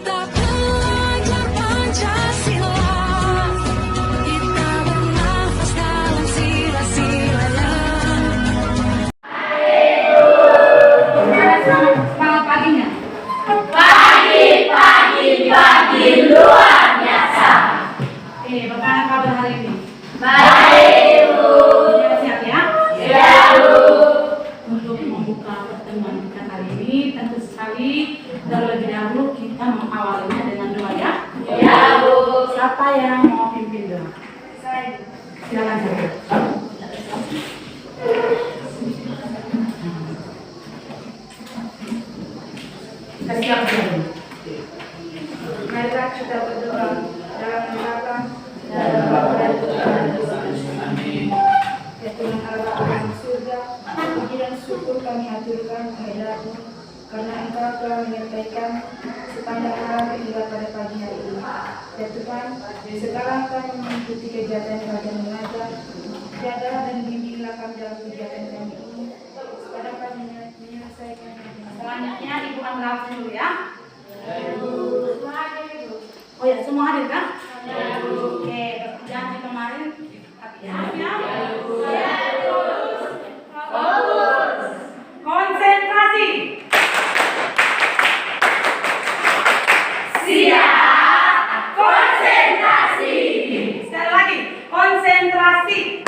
Kita belajar Pancasila, kita bernafas dalam sila-silanya. Selamat paginya. Pagi luar biasa. Bagaimana kabar hari ini? Baik, Bu. Sehat ya? Ya, Bu. Untuk membuka pertemuan kita kali ini, tentu sekali terlebih dahulu kita mengawalinya dengan doa ya. Ya, Bu. Siapa yang mau pimpin doa? Saya. Silakan saja. Kita siap dulu. Marilah kita berdoa dalam rangka ya Tuhan Allah alam surga, puji dan syukur kami haturkan kehadirat-Mu karena Engkau telah menyertaikan sepanjang malam hingga pada pagi hari ini. Ya Tuhan, sekarang kami mengikuti kegiatan belajar mengajar, jagalah dan bimbinglah kami dalam kegiatan kami ini, supaya kami menyelesaikan. Selanjutnya Ibu angkat dulu ya. Oh ya, semua hadir kan? Oke, janji kemarin hati-hati ya. Konsentrasi. Siap, konsentrasi. Sekali lagi, konsentrasi.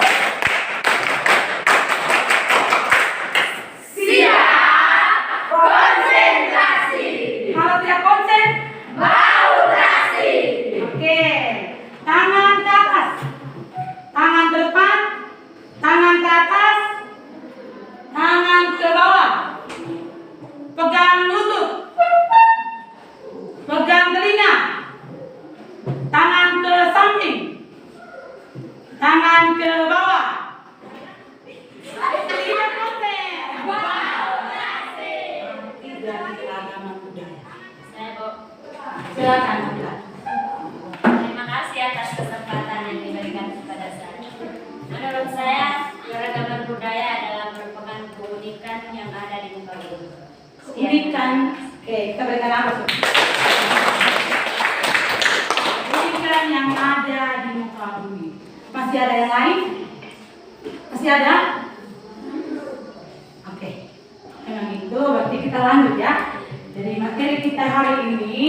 Siap, konsentrasi. Kalau tidak konsen, Bautrasi. oke. Tangan ke atas. Tangan ke depan. Tangan ke atas. Tangan ke bawah. Pegang lutut. Pegang telinga. Tangan ke samping. Tangan ke bawah. Tidak konsen. Bautrasi. Tidak keragaman budaya. Saya, Bu. Silakan Nabila. Terima kasih atas kesempatan yang diberikan kepada saya. Menurut saya, keragaman budaya adalah merupakan keunikan yang ada di muka bumi. Keunikan, oke, kita berikan apa tuh? Keunikan yang ada di muka bumi. Masih ada yang lain? Masih ada? Oke, memang itu berarti kita lanjut ya. Jadi materi kita hari ini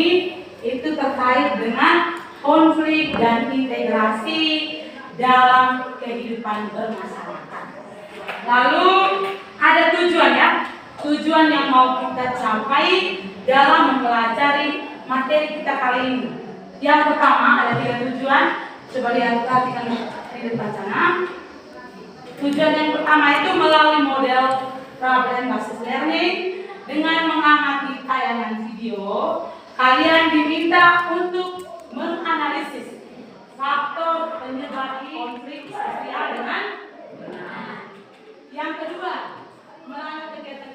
itu terkait dengan konflik dan integrasi dalam kehidupan bermasyarakat. Lalu ada tujuan ya, tujuan yang mau kita capai dalam mempelajari materi kita kali ini. Yang pertama ada 3 tujuan, coba lihat perhatikan di depan sana. Tujuan yang pertama itu melalui model problem basis learning dengan mengamati tayangan video, kalian diminta untuk menganalisis faktor penyebab konflik sosial dengan benar. Yang kedua, melalui kegiatan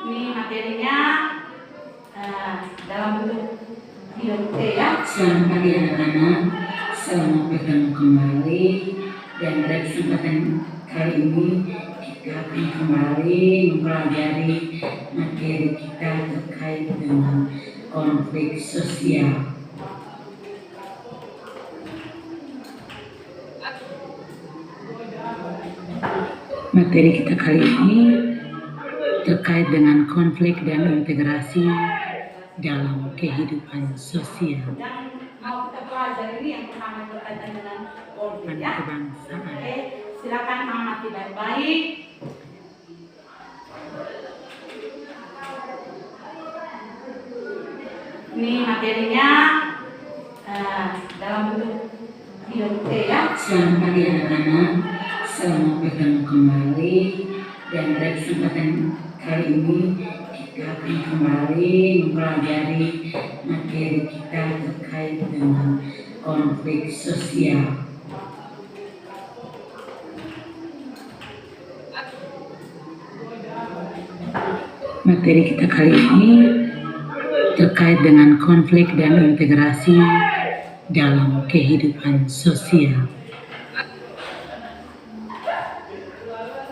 ini materinya dalam bentuk video ya. Selamat pagi anak-anak, selamat bertemu kembali dan pada kesempatan kali ini kita akan kembali mempelajari materi kita terkait dengan konflik sosial. Materi kita kali ini terkait dengan konflik dan integrasi dalam kehidupan sosial Dan mau kita pelajari ini yang pertama berkaitan dengan konflik dan ya. kebangsaan. Oke, silakan amati baik-baik. Ini materinya dalam bentuk video ya. Selamat pagi anak-anak, selamat bertemu kembali dan pada kesempatan kali ini kita akan kembali mempelajari materi kita terkait dengan konflik sosial. Materi kita kali ini terkait dengan konflik dan integrasi dalam kehidupan sosial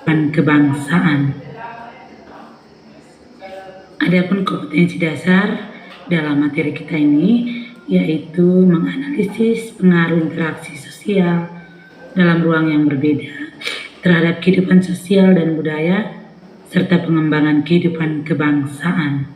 dan kebangsaan. Adapun kompetensi dasar dalam materi kita ini, yaitu menganalisis pengaruh interaksi sosial dalam ruang yang berbeda terhadap kehidupan sosial dan budaya, serta pengembangan kehidupan kebangsaan.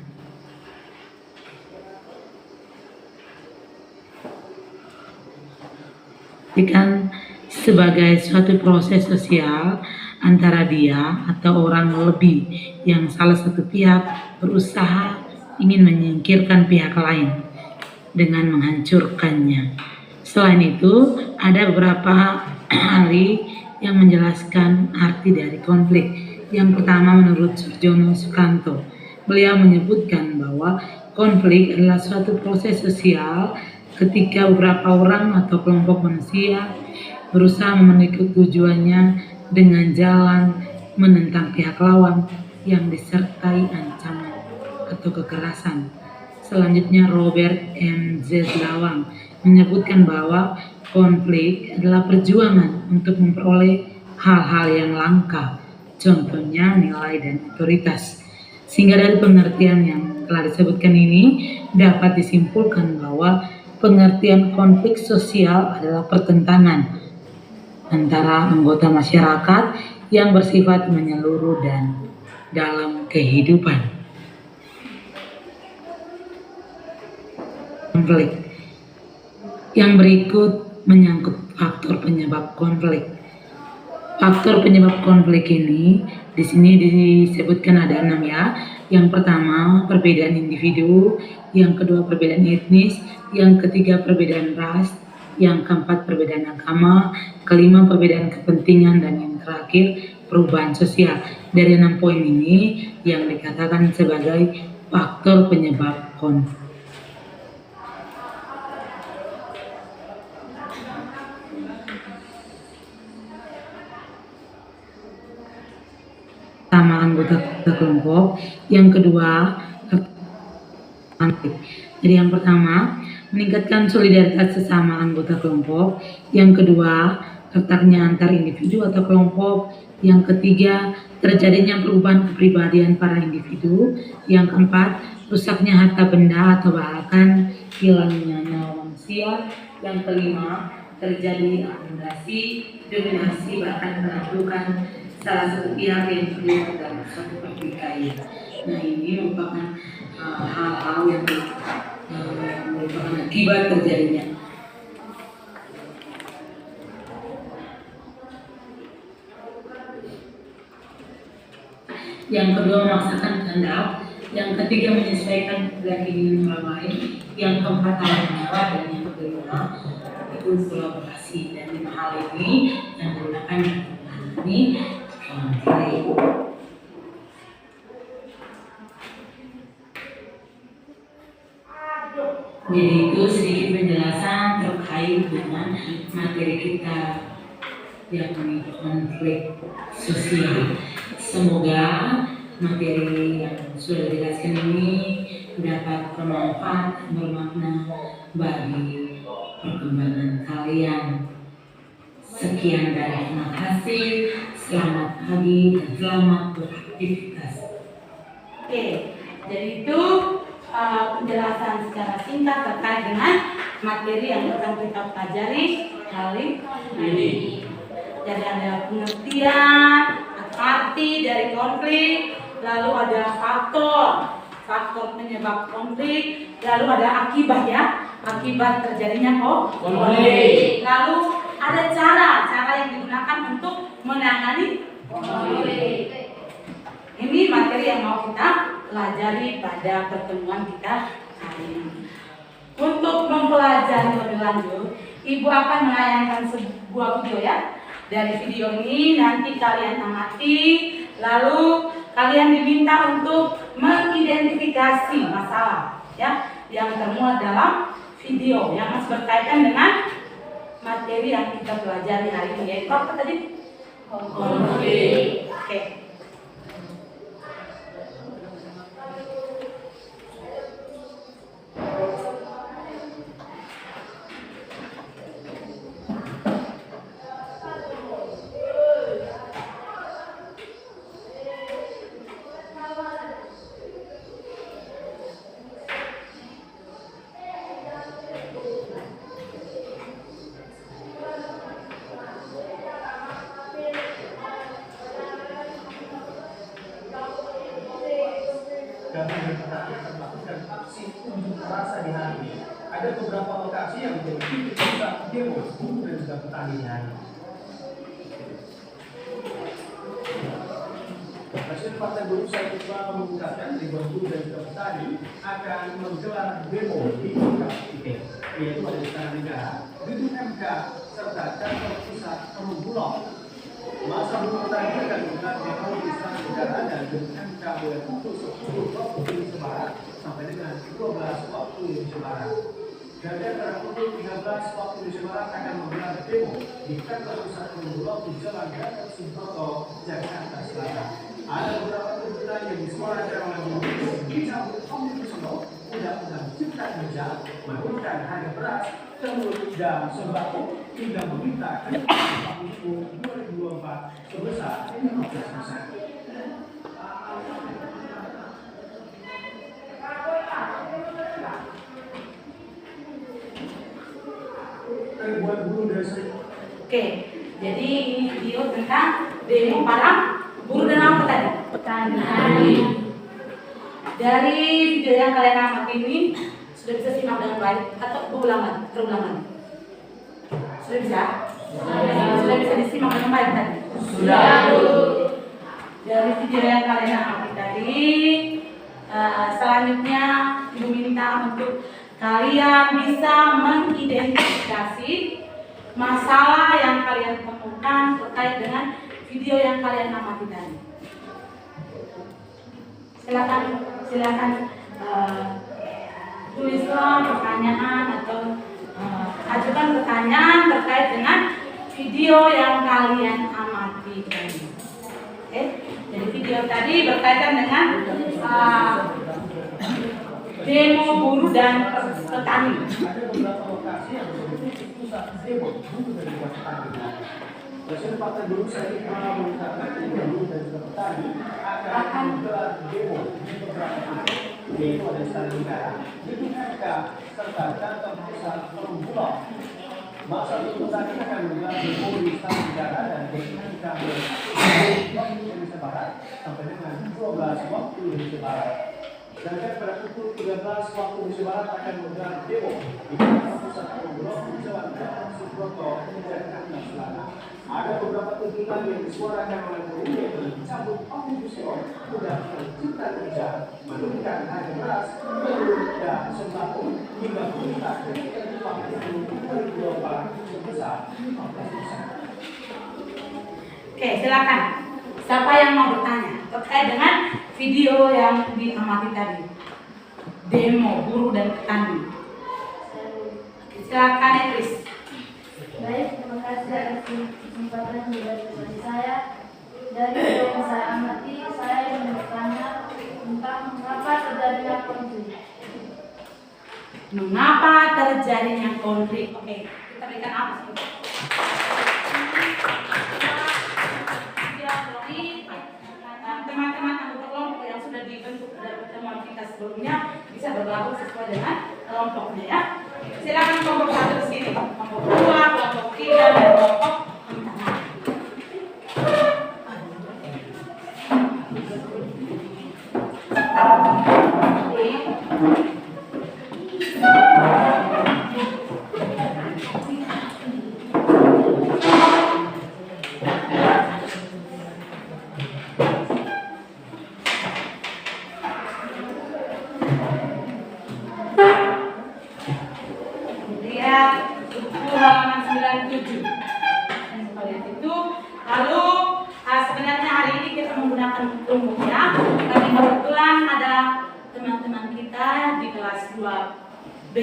Kan sebagai suatu proses sosial antara dia atau orang lebih yang salah satu pihak berusaha ingin menyingkirkan pihak lain dengan menghancurkannya. Selain itu, ada beberapa ahli yang menjelaskan arti dari konflik. Yang pertama, menurut Surjono Sukanto, beliau menyebutkan bahwa konflik adalah suatu proses sosial ketika beberapa orang atau kelompok manusia berusaha memenuhi tujuannya dengan jalan menentang pihak lawan yang disertai ancaman atau kekerasan. Selanjutnya, Robert M. Zeslawang menyebutkan bahwa konflik adalah perjuangan untuk memperoleh hal-hal yang langka, contohnya nilai dan otoritas. Sehingga dari pengertian yang telah disebutkan ini dapat disimpulkan bahwa pengertian konflik sosial adalah pertentangan antara anggota masyarakat yang bersifat menyeluruh dan dalam kehidupan. Konflik. Yang berikut menyangkut faktor penyebab konflik. Faktor penyebab konflik ini di sini disebutkan ada 6 ya. Yang pertama, perbedaan individu, yang kedua perbedaan etnis, yang ketiga perbedaan ras, yang keempat perbedaan agama, kelima perbedaan kepentingan, dan yang terakhir perubahan sosial. Dari 6 poin ini yang dikatakan sebagai faktor penyebab konflik. Pertama, anggota kelompok, yang kedua konflik. Jadi yang pertama, meningkatkan solidaritas sesama anggota kelompok, yang kedua, retaknya antar individu atau kelompok, yang ketiga, terjadinya perubahan kepribadian para individu, yang keempat, rusaknya harta benda atau bahkan hilangnya nyawa manusia, yang kelima, terjadi akumulasi, dominasi, bahkan penaklukan salah satu pihak yang terlibat dalam suatu pertikaian. Nah, ini merupakan hal-hal yang merupakan akibat terjadinya. Yang kedua, memaksakan kehendak. Yang ketiga, menyesuaikan kehendak ingin orang lain. Yang keempat, hal nyawa. Dan yang kelima, itu kolaborasi. Dan 5 hal ini yang menggunakan ini konflik. Jadi itu sedikit penjelasan terkait dengan materi kita yakni konflik sosial. Semoga materi yang sudah dijelaskan ini dapat bermanfaat dan bermakna bagi perkembangan kalian. Sekian dan terima kasih. Selamat pagi dan selamat beraktivitas. Oke, jadi itu penjelasan secara singkat terkait dengan materi yang akan kita pelajari kali ini. Jadi ada pengertian, arti dari konflik, lalu ada faktor penyebab konflik, lalu ada akibat ya, akibat terjadinya konflik. Lalu ada cara yang digunakan untuk menangani konflik. Ini materi yang mau kita pelajari pada pertemuan kita hari ini. Untuk mempelajari lebih lanjut, Ibu akan menayangkan sebuah video ya. Dari video ini nanti kalian amati, lalu kalian diminta untuk mengidentifikasi masalah ya yang termuat dalam video yang masih berkaitan dengan materi yang kita pelajari hari ini, yaitu apa tadi? Konflik. Oke. Selasa di hari ini. Ada beberapa lokasi yang menjadi titik pusat demo buruh dan juga petani di hari ini. Presiden Partai Buruh Said Iqbal mengungkapkan ribuan buruh dan juga petani akan menggelar demo di beberapa titik, yaitu ada Istana Negara, Gedung MK, serta kantor pusat Perumbulok. Masa buruh petani akan menggelar demo di Istana Negara dan Gedung MK mulai pukul 10 waktu Indonesia Barat sampai dengan 12 waktu Indonesia Barat. Dan pada pukul 13 waktu Indonesia Barat akan menggelar demo di kantor pusat Perumbulok di Jalan Gatot Subroto, Jakarta Selatan. Ada beberapa tuntutan yang disuarakan oleh buruh dicabut Omnibus Law, Undang-Undang Cipta Kerja, menurunkan harga beras, telur dan sembako, hingga meminta kenaikan upah minimum 2024 sebesar 15%. Ribuan buruh dari Oke, jadi ini video tentang demo para buruh dan apa tadi? Petani. Dari video yang kalian amati ini sudah bisa simak dengan baik atau terulangan? Sudah bisa? Sudah bisa disimak dengan baik tadi? Sudah. Dari video yang kalian amati tadi, selanjutnya Ibu minta untuk kalian bisa mengidentifikasi masalah yang kalian temukan terkait dengan video yang kalian amati tadi. Silakan tulislah pertanyaan atau ajukan pertanyaan terkait dengan video yang kalian amati tadi. Oke, jadi video tadi berkaitan dengan demo buruh dan petani. Ada beberapa lokasi yang menjadi pusat demo buruh dan juga petani. Presiden Partai Buruh Said Iqbal mengungkapkan ribuan buruh dan juga petani akan menggelar demo di beberapa titik, yaitu ada Istana Negara, Gedung MK, serta kantor pusat Perumbulok. Masa buruh petani akan menggelar demo di Istana Negara dan Gedung MK waktu Indonesia Barat sampai dengan 12 waktu Indonesia Barat. Dan pada pukul 13 waktu Indonesia Barat akan menggelar demo di kantor pusat Perumbulok di Jalan Gatot Subroto, Jakarta Selatan. Ada beberapa tuntutan yang disuarakan oleh buruh yaitu dicabut Omnibus Law, Undang-Undang Cipta Kerja, menurunkan harga beras, telur dan sembako, hingga meminta kenaikan upah minimum 2024 sebesar 15%. Oke, silakan. Siapa yang mau bertanya terkait dengan video yang diamati tadi? Demo buruh dan petani. Silakan, Idris. Baik, terima kasih atas kesempatan dari saya. Dari yang saya amati, saya ingin bertanya tentang mengapa terjadinya konflik. Mengapa terjadinya konflik? Oke, kita berikan apa sih? Teman-teman anggota kelompok yang sudah dibentuk dari pertemuan kita sebelumnya bisa berlaku sesuai dengan kelompoknya ya. Silakan kelompok 1 ke sini, kelompok 2, kelompok 3 dan kelompok 97. Dan kalian itu lalu sebenarnya hari ini kita menggunakan rumus ya, tapi kebetulan ada teman-teman kita di kelas 2B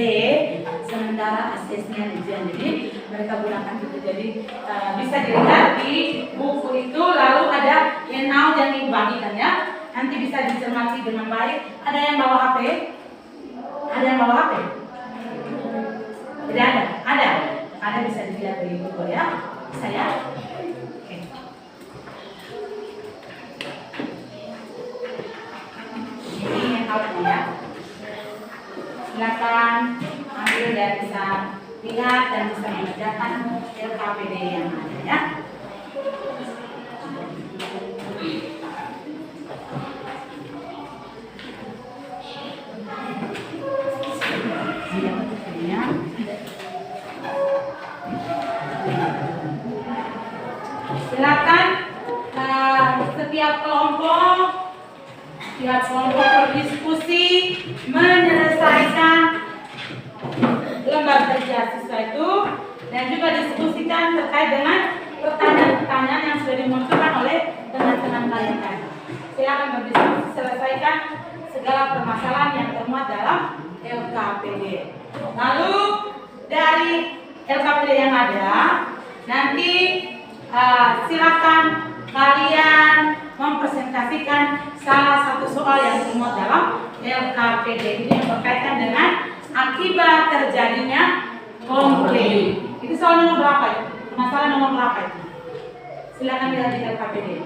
sementara asesnya ujian, jadi mereka gunakan itu. Jadi bisa dilihat di buku itu, lalu ada handout yang dibagikan ya, nanti bisa dicermati dengan baik. Ada yang bawa HP? Ada yang bawa HP? Tidak ada? Ada bisa dilihat di buku ya, bisa ya. Oke. Ini handoutnya ya. Silakan ambil dan bisa lihat dan bisa mengerjakan LKPD yang ada ya. Pihak kelompok berdiskusi menyelesaikan lembar kerja siswa itu dan juga diskusikan terkait dengan pertanyaan-pertanyaan yang sudah dimunculkan oleh teman-teman kalian tadi. Silakan berdiskusi, selesaikan segala permasalahan yang termuat dalam LKPD. Lalu dari LKPD yang ada, nanti silakan kalian mempresentasikan salah satu soal yang termuat dalam LKPD. Ini yang berkaitan dengan akibat terjadinya konflik. Itu soal nomor berapa itu? Masalah nomor berapa itu? Silakan lihat di LKPD.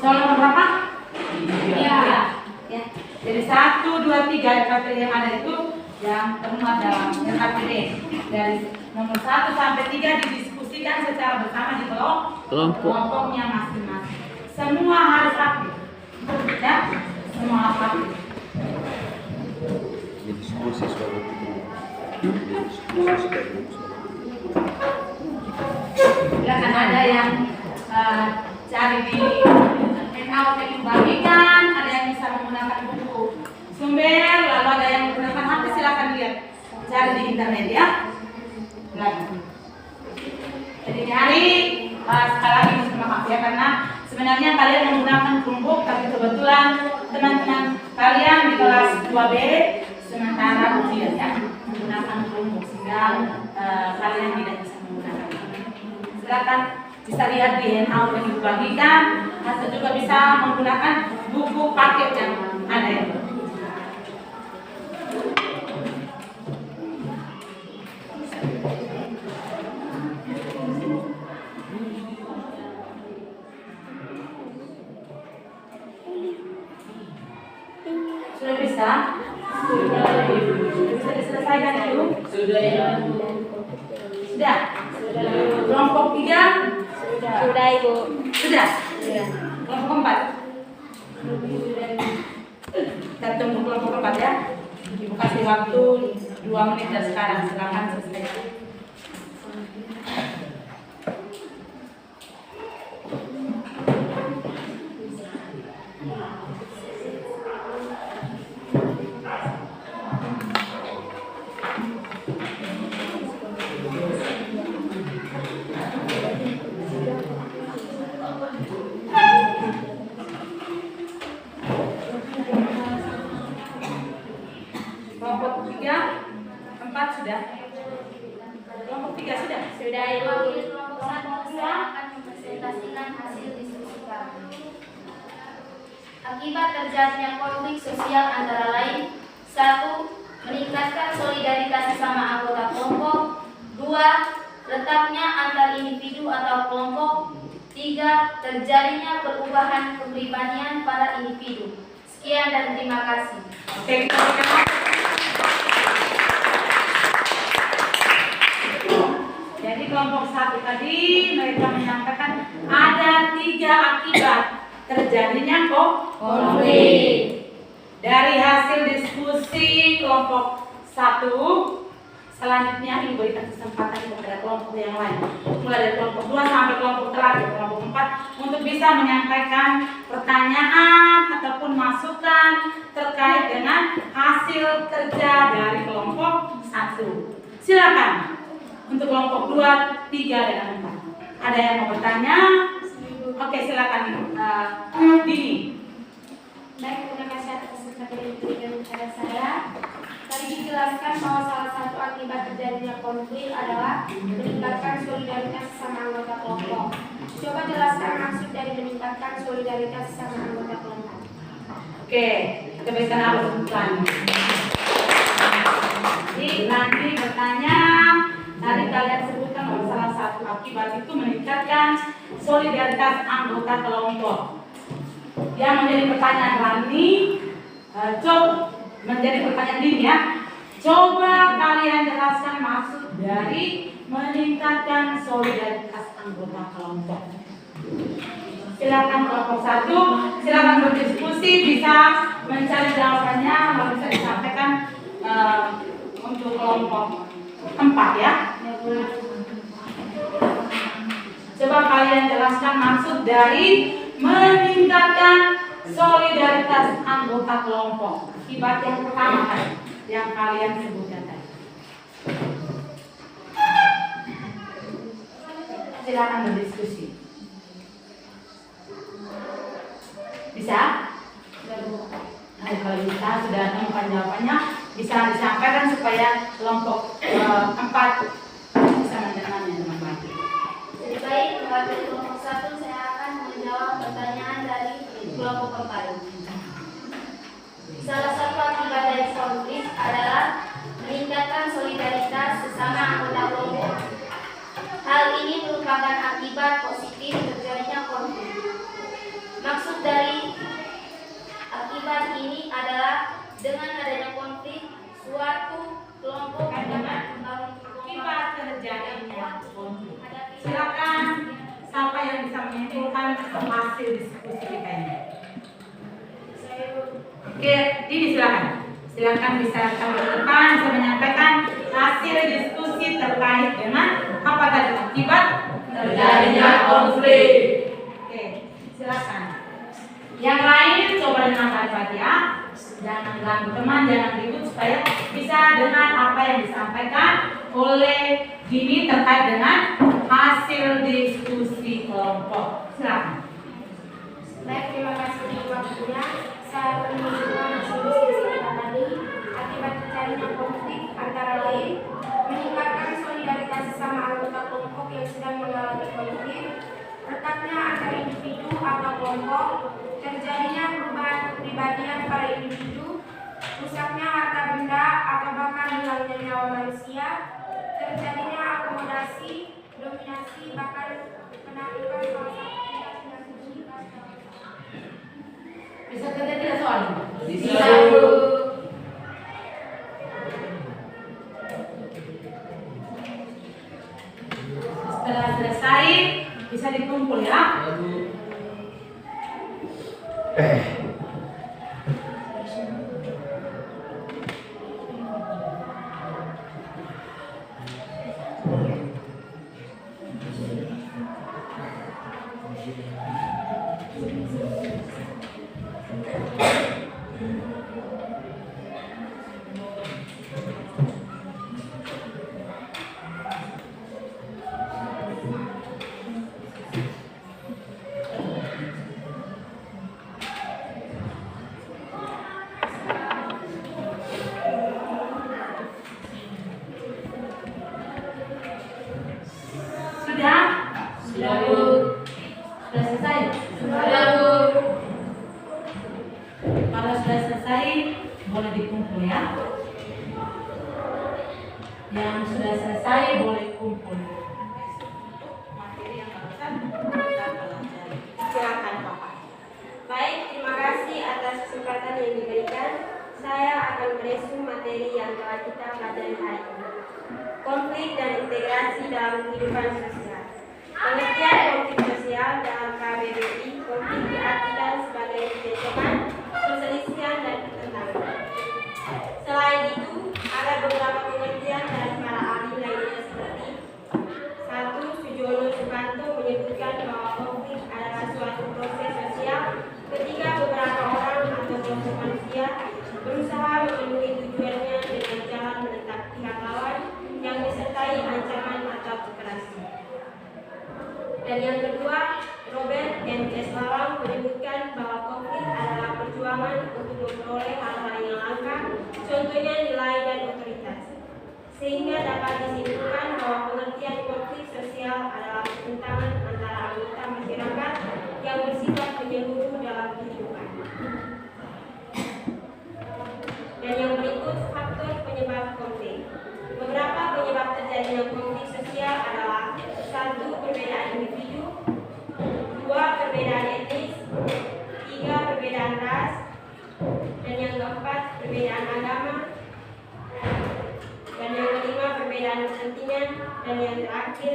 Soal nomor berapa? Ya. Jadi 1, 2, 3 LKPD yang ada itu yang termuat dalam LKPD. Dari nomor 1 sampai 3 didiskusikan secara bersama di kelompoknya masing-masing. Semua harus aktif. Ya, semua harus aktif. Diskusi soal itu. Diskusi dari Silakan ada yang cari di handout yang dibagikan, ada yang bisa menggunakan buku sumber, lalu ada yang menggunakan HP. Silakan lihat, cari di internet ya. Jadi ini hari sekali lagi mohon maaf ya, karena sebenarnya kalian menggunakan Chromebook, tapi kebetulan teman-teman kalian di kelas 2B sementara ujian ya menggunakan Chromebook, sehingga kalian tidak bisa menggunakan. Silakan bisa lihat di handout yang dibagikan, atau juga bisa menggunakan buku paket yang ada ya. Sudah bisa? Bisa diselesaikan itu? Sudah. Kelompok 3? Sudah, Ibu. Sudah? Kelompok 4? Kita tunggu kelompok 4 ya. Ibu kasih waktu 2 menit dari sekarang, silakan selesaikan. Kelompok 3, 4 sudah? Kelompok 3 sudah? Sudah, Ibu. Wakil kelompok 1 akan mempresentasikan hasil diskusi kami. Akibat terjadinya konflik sosial antara lain: 1. Meningkatkan solidaritas sesama anggota kelompok. 2. Retaknya antar individu atau kelompok. 3. Terjadinya perubahan kepribadian para individu. Sekian dan terima kasih. Oke, kita berikan. Jadi kelompok 1 tadi mereka menyampaikan ada 3 akibat terjadinya konflik. Dari hasil diskusi kelompok 1, selanjutnya Ibu berikan kesempatan kepada kelompok yang lain, mulai dari kelompok 2 sampai kelompok terakhir, kelompok 4, untuk bisa menyampaikan pertanyaan ataupun masukan terkait dengan hasil kerja dari kelompok 1. Silakan untuk kelompok 2, 3, dan 4. Ada yang mau bertanya? Oke, silakan Dini. Baik, terima kasih atas kesempatan yang kepada saya. Tadi dijelaskan bahwa salah satu akibat terjadinya konflik adalah meningkatkan solidaritas sesama anggota kelompok. Coba jelaskan maksud dari meningkatkan solidaritas sesama anggota kelompok. Oke, kita berikan apa tuntutannya. Jadi nanti bertanya, tadi kalian sebutkan bahwa salah satu akibat itu meningkatkan solidaritas anggota kelompok. Yang menjadi pertanyaan Rani, coba menjadi pertanyaan Dini ya. Coba kalian jelaskan maksud dari meningkatkan solidaritas anggota kelompok. Silakan kelompok 1, silakan berdiskusi, bisa mencari jawabannya, lalu bisa disampaikan untuk kelompok 4 ya. Coba kalian jelaskan maksud dari meningkatkan solidaritas anggota kelompok. Akibat yang pertama tadi, yang kalian sebutkan tadi. Silakan berdiskusi. Bisa? Nah, kalau bisa sudah temukan jawabannya, bisa disampaikan supaya kelompok 4 bisa mendengarnya dengan baik. Lebih baik mewakili kelompok 1, saya akan menjawab pertanyaan dari kelompok 4. Salah satu akibat dari konflik adalah meningkatkan solidaritas sesama anggota kelompok. Hal ini merupakan akibat positif terjadinya konflik. Maksud dari akibat ini adalah dengan adanya konflik, suatu kelompok dapat membangun Akibat terjadinya konflik. Silakan siapa yang bisa menyimpulkan hasil diskusi kita ini. Oke, ini silakan. Silakan bisa sambil depan bisa menyampaikan hasil diskusi terkait dengan apa tadi akibat terjadinya konflik. Oke, silakan. Yang lain coba dengarkan baik ya. Jangan ganggu teman, jangan ribut supaya bisa dengar apa yang disampaikan oleh Gini terkait dengan hasil diskusi kelompok. Silakan. Baik, terima kasih untuk waktunya. Saya akan menunjukkan hasil diskusi kita tadi. Akibat terjadinya konflik antara lain meningkatkan solidaritas sesama anggota kelompok yang sedang mengalami konflik, retaknya antar individu atau kelompok, terjadinya perubahan kepribadian para individu, rusaknya harta benda atau bahkan hilangnya nyawa manusia, terjadinya akomodasi, dominasi, bahkan penafikan salah satu tindak pidana. Bisa kerja tidak soal? Bisa. Setelah selesai bisa dikumpul ya. Sudah? Sudah Bu. Sudah selesai? Sudah, Bu. Kalau sudah selesai boleh dikumpul ya. Yang sudah selesai boleh kumpul. Materi yang barusan kita pelajari. Silakan Bapak. Baik, terima kasih atas kesempatan yang diberikan. Saya akan meresum materi yang telah kita pelajari hari ini. Konflik dan integrasi dalam kehidupan sosial. Pengertian konflik sosial dalam KBBI, konflik diartikan sebagai percekcokan, perselisihan dan pertentangan. Selain itu, ada beberapa pengertian dari para ahli lainnya seperti 1. Sujono Sukanto menyebutkan bahwa konflik adalah suatu proses sosial ketika beberapa orang atau kelompok manusia berusaha memenuhi tujuannya dengan jalan menentang pihak lawan yang disertai ancaman atau kekerasan. Dan yang kedua, Robert M. S. Lawang menyebutkan bahwa konflik adalah perjuangan untuk memperoleh hal-hal yang langka, contohnya nilai dan otoritas. Sehingga dapat disimpulkan bahwa pengertian konflik sosial adalah pertentangan antara anggota masyarakat yang bersifat menyeluruh dalam kehidupan. Dan yang berikut faktor penyebab konflik. Beberapa penyebab terjadinya konflik sosial adalah 1. Perbedaan individu, 2. Perbedaan etnis, 3. Perbedaan ras, dan yang keempat perbedaan agama, dan yang kelima perbedaan kepentingan, dan yang terakhir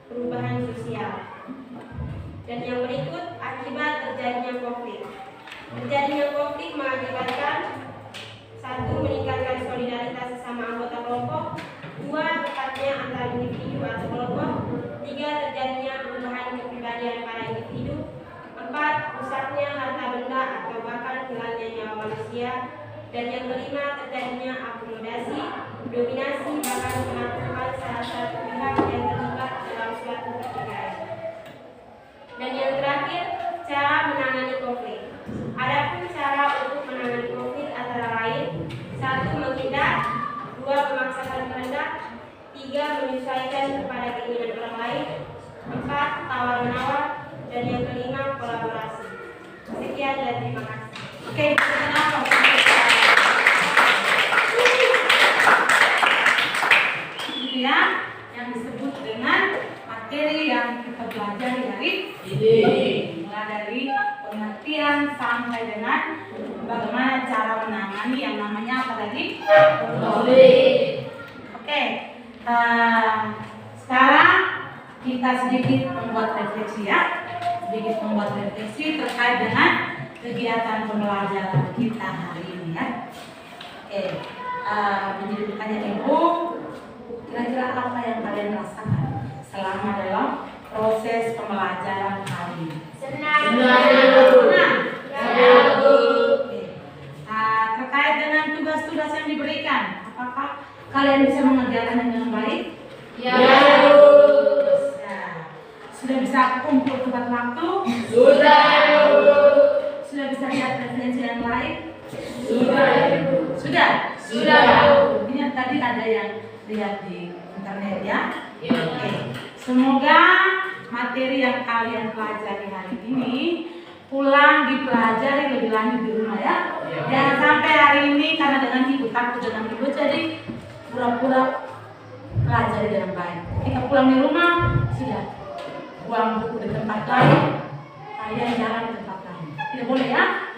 perubahan sosial. Dan yang berikut akibat terjadinya konflik. Terjadinya konflik mengakibatkan 1. Meningkatkan solidaritas sesama anggota kelompok. 2. Rekatnya antar individu atau kelompok. 3. Terjadinya perubahan kepribadian para individu. 4. Rusaknya harta benda atau bahkan hilangnya nyawa manusia. Dan yang kelima, terjadinya akomodasi, dominasi, bahkan penaklukan salah satu pihak yang terlibat dalam suatu pertikaian. Dan yang terakhir, cara menangani konflik. Adapun cara untuk menangani konflik antara lain: 1. Menghindar. 2. Memaksakan kehendak. 3. Menyesuaikan kepada keinginan orang lain. 4. Tawar-menawar. Dan yang kelima, kolaborasi. Sekian dan terima kasih. Oke, kenapa? Itu ya, yang disebut dengan materi yang kita pelajari hari ini. Mulai dari pengertian sampai dengan bagaimana cara menangani yang namanya apa tadi? Konflik. Oke, sekarang kita sedikit membuat refleksi ya. Sedikit membuat refleksi terkait dengan kegiatan pembelajaran kita hari ini ya. Oke, menjadi pertanyaan Ibu, kira-kira apa yang kalian rasakan selama dalam proses pembelajaran hari ini? Senang. Oke. Terkait dengan tugas-tugas yang diberikan, apakah kalian bisa mengerjakannya dengan baik? Ya. Sudah bisa kumpul tepat waktu? Sudah bisa lihat referensi yang lain? Sudah. Ini tadi ada yang lihat di internet ya. Oke. Semoga materi yang kalian pelajari hari ini pulang dipelajari lebih lanjut di rumah ya. Jangan sampai hari ini karena dengan ibu takut dengan ibu jadi pura-pura pelajari dengan baik. Kita pulang di rumah sudah buang buku di tempat lain, kalian jalan di tempat lain. Tidak boleh ya?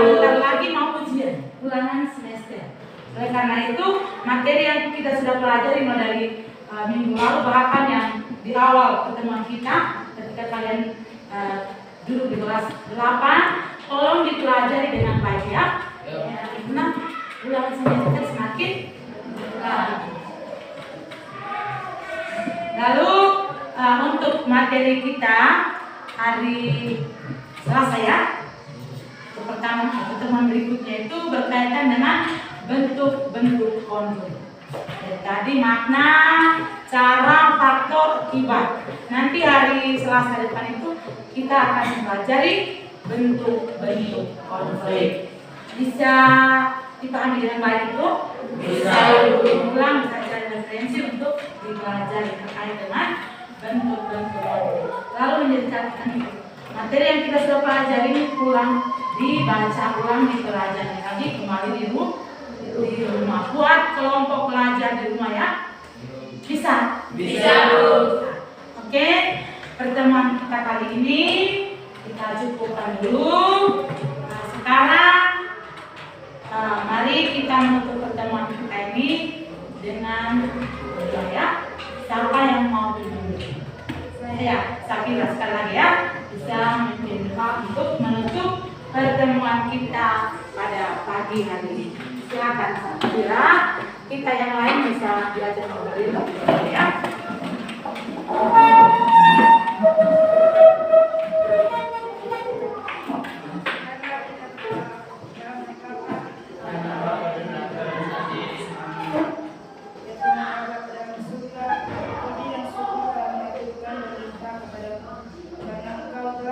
Bentar lagi mau ujian, ulangan semester. Oleh karena itu, materi yang kita sudah pelajari mulai dari minggu lalu, bahkan yang di awal pertemuan kita, ketika kalian duduk di kelas 8, tolong dipelajari dengan baik ya. Karena ulangan semester semakin lagi. Lalu untuk materi kita hari Selasa ya, pertemuan berikutnya itu berkaitan dengan bentuk-bentuk konflik. Tadi makna, cara, faktor, akibat. Nanti hari Selasa depan itu kita akan mempelajari bentuk-bentuk konflik. Bisa dipahami dengan baik itu? Bisa. Ulang, bisa cari referensi untuk dipelajari terkait dengan bentuk-bentuk konflik. Lalu menjadi catatan itu, materi yang kita sudah pelajari ini pulang dibaca ulang, dipelajari lagi kembali di rumah. Buat kelompok pelajar di rumah ya. Bisa? Oke, pertemuan kita kali ini kita cukupkan dulu. Nah, sekarang mari kita menutup pertemuan kita ini dengan doa ya. Siapa yang mau pimpin? Saya Sakira sekali lagi ya, bisa memimpin doa untuk menutup pertemuan kita pada pagi hari ini. Silakan Sakira. Kita yang lain bisa belajar ngobrol ya.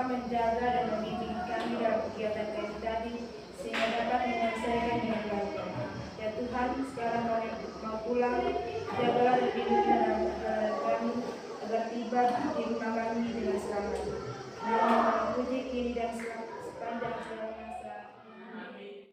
Menjaga dan membimbing kami dalam kegiatan kami tadi sehingga dapat menyelesaikan dengan baik. Ya Tuhan, sekarang kami mau pulang, jagalah dan lindungilah dalam perjalanan kami agar tiba di rumah kami dengan selamat. Nama puji kini dan selamat.